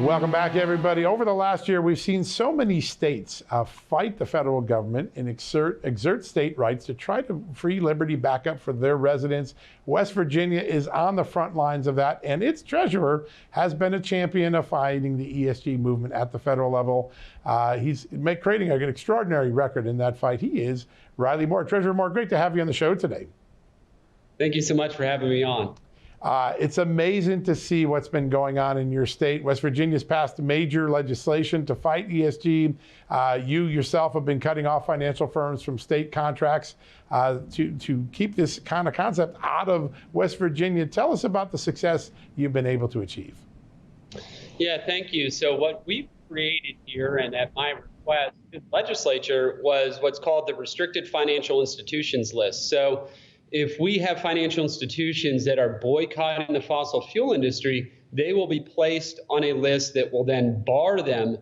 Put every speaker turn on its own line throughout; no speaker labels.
Welcome back, everybody. Over the last year, we've seen so many states fight the federal government and exert state rights to try to free liberty back up for their residents. West Virginia is on the front lines of that, and its treasurer has been a champion of fighting the ESG movement at the federal level. He's creating an extraordinary record in that fight. He is Riley Moore. Treasurer Moore, great to have you on the show today.
Thank you so much for having me on.
It's amazing to see what's been going on in your state. West Virginia's passed major legislation to fight ESG. You yourself have been cutting off financial firms from state contracts to keep this kind of concept out of West Virginia. Tell us about the success you've been able to achieve.
Yeah, thank you. So what we've created here, and at my request, the legislature, was what's called the Restricted Financial Institutions List. So if we have financial institutions that are boycotting the fossil fuel industry, they will be placed on a list that will then bar them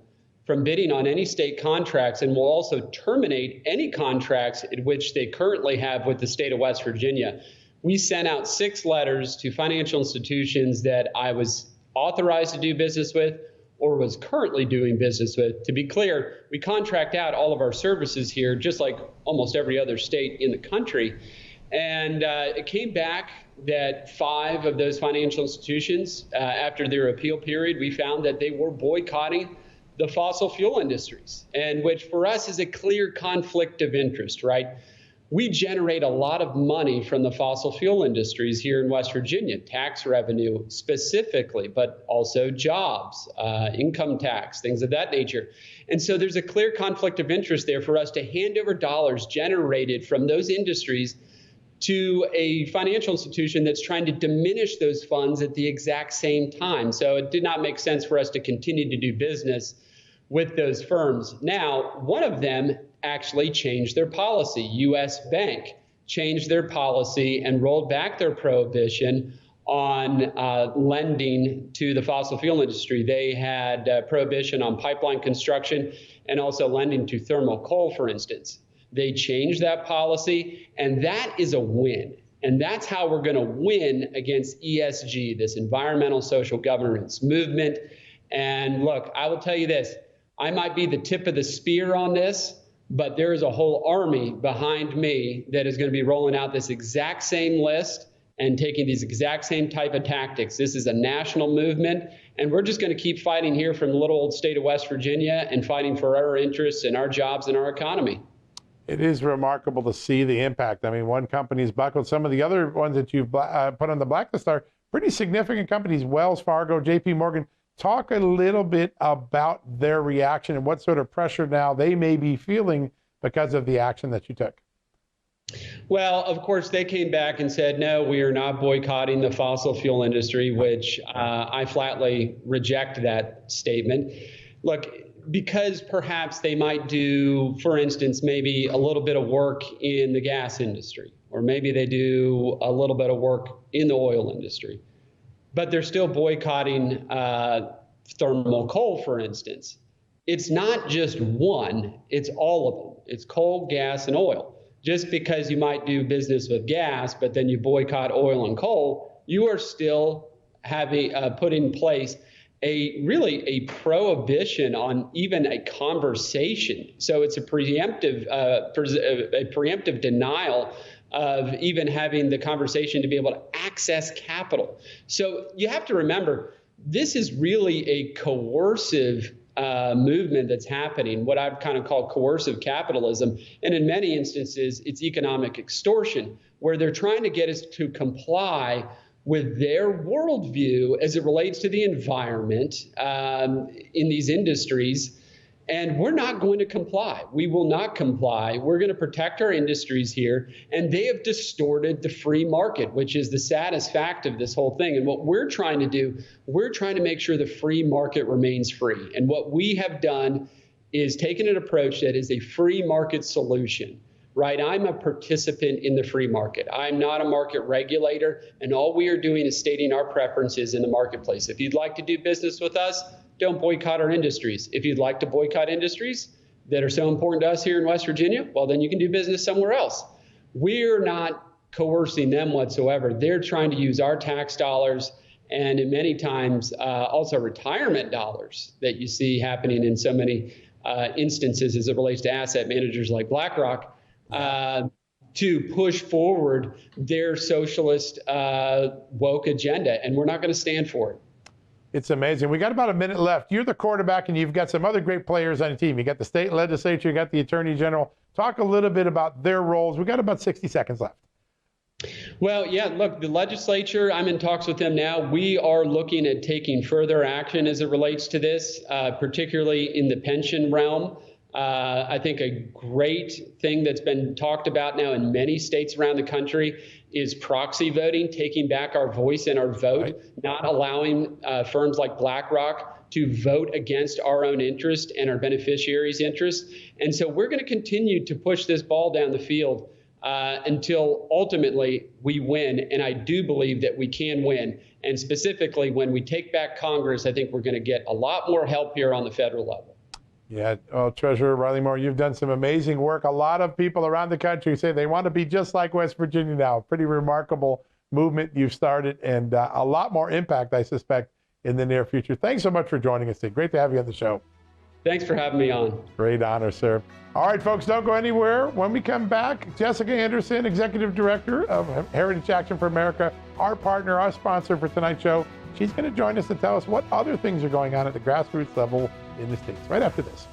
from bidding on any state contracts, and will also terminate any contracts in which they currently have with the state of West Virginia. We sent out 6 letters to financial institutions that I was authorized to do business with or was currently doing business with. To be clear, we contract out all of our services here, just like almost every other state in the country. And it came back that 5 of those financial institutions, after their appeal period, we found that they were boycotting the fossil fuel industries, and which for us is a clear conflict of interest, right? We generate a lot of money from the fossil fuel industries here in West Virginia, tax revenue specifically, but also jobs, income tax, things of that nature. And so there's a clear conflict of interest there for us to hand over dollars generated from those industries to a financial institution that's trying to diminish those funds at the exact same time. So it did not make sense for us to continue to do business with those firms. Now, one of them actually changed their policy. U.S. Bank changed their policy and rolled back their prohibition on lending to the fossil fuel industry. They had prohibition on pipeline construction and also lending to thermal coal, for instance. They changed that policy, and that is a win. And that's how we're going to win against ESG, this environmental social governance movement. And look, I will tell you this, I might be the tip of the spear on this, but there is a whole army behind me that is going to be rolling out this exact same list and taking these exact same type of tactics. This is a national movement, and we're just going to keep fighting here from the little old state of West Virginia and fighting for our interests and our jobs and our economy.
It is remarkable to see the impact. I mean, one company's buckled. Some of the other ones that you've put on the blacklist are pretty significant companies, Wells Fargo, JP Morgan. Talk a little bit about their reaction and what sort of pressure now they may be feeling because of the action that you took.
Well, of course, they came back and said, no, we are not boycotting the fossil fuel industry, which I flatly reject that statement. Look, because perhaps they might do, for instance, maybe a little bit of work in the gas industry, or maybe they do a little bit of work in the oil industry, but they're still boycotting thermal coal, for instance. It's not just one, it's all of them. It's coal, gas, and oil. Just because you might do business with gas, but then you boycott oil and coal, you are still having put in place a prohibition on even a conversation. So it's a preemptive denial of even having the conversation to be able to access capital. So you have to remember, this is really a coercive movement that's happening, what I've kind of called coercive capitalism. And in many instances, it's economic extortion, where they're trying to get us to comply with their worldview as it relates to the environment in these industries. And we're not going to comply. We will not comply. We're going to protect our industries here. And they have distorted the free market, which is the saddest fact of this whole thing. And what we're trying to do, we're trying to make sure the free market remains free. And what we have done is taken an approach that is a free market solution. Right? I'm a participant in the free market. I'm not a market regulator, and all we are doing is stating our preferences in the marketplace. If you'd like to do business with us, don't boycott our industries. If you'd like to boycott industries that are so important to us here in West Virginia, well, then you can do business somewhere else. We're not coercing them whatsoever. They're trying to use our tax dollars and in many times also retirement dollars that you see happening in so many instances as it relates to asset managers like BlackRock, to push forward their socialist woke agenda. And we're not going to stand for it.
It's amazing. We got about a minute left. You're the quarterback, and you've got some other great players on the team. You got the state legislature, you got the attorney general. Talk a little bit about their roles. We got about 60 seconds left.
Well, yeah, look, the legislature, I'm in talks with them now. We are looking at taking further action as it relates to this, particularly in the pension realm. I think a great thing that's been talked about now in many states around the country is proxy voting, taking back our voice and our vote, right, not allowing firms like BlackRock to vote against our own interest and our beneficiaries' interest. And so we're going to continue to push this ball down the field until ultimately we win. And I do believe that we can win. And specifically, when we take back Congress, I think we're going to get a lot more help here on the federal level.
Yeah, Treasurer Riley Moore, you've done some amazing work. A lot of people around the country say they want to be just like West Virginia now. Pretty remarkable movement you've started, and a lot more impact, I suspect, in the near future. Thanks so much for joining us today. Great to have you on the show.
Thanks for having me on.
Great honor, sir. All right, folks, don't go anywhere. When we come back, Jessica Anderson, Executive Director of Heritage Action for America, our partner, our sponsor for tonight's show, she's going to join us to tell us what other things are going on at the grassroots level in the States right after this.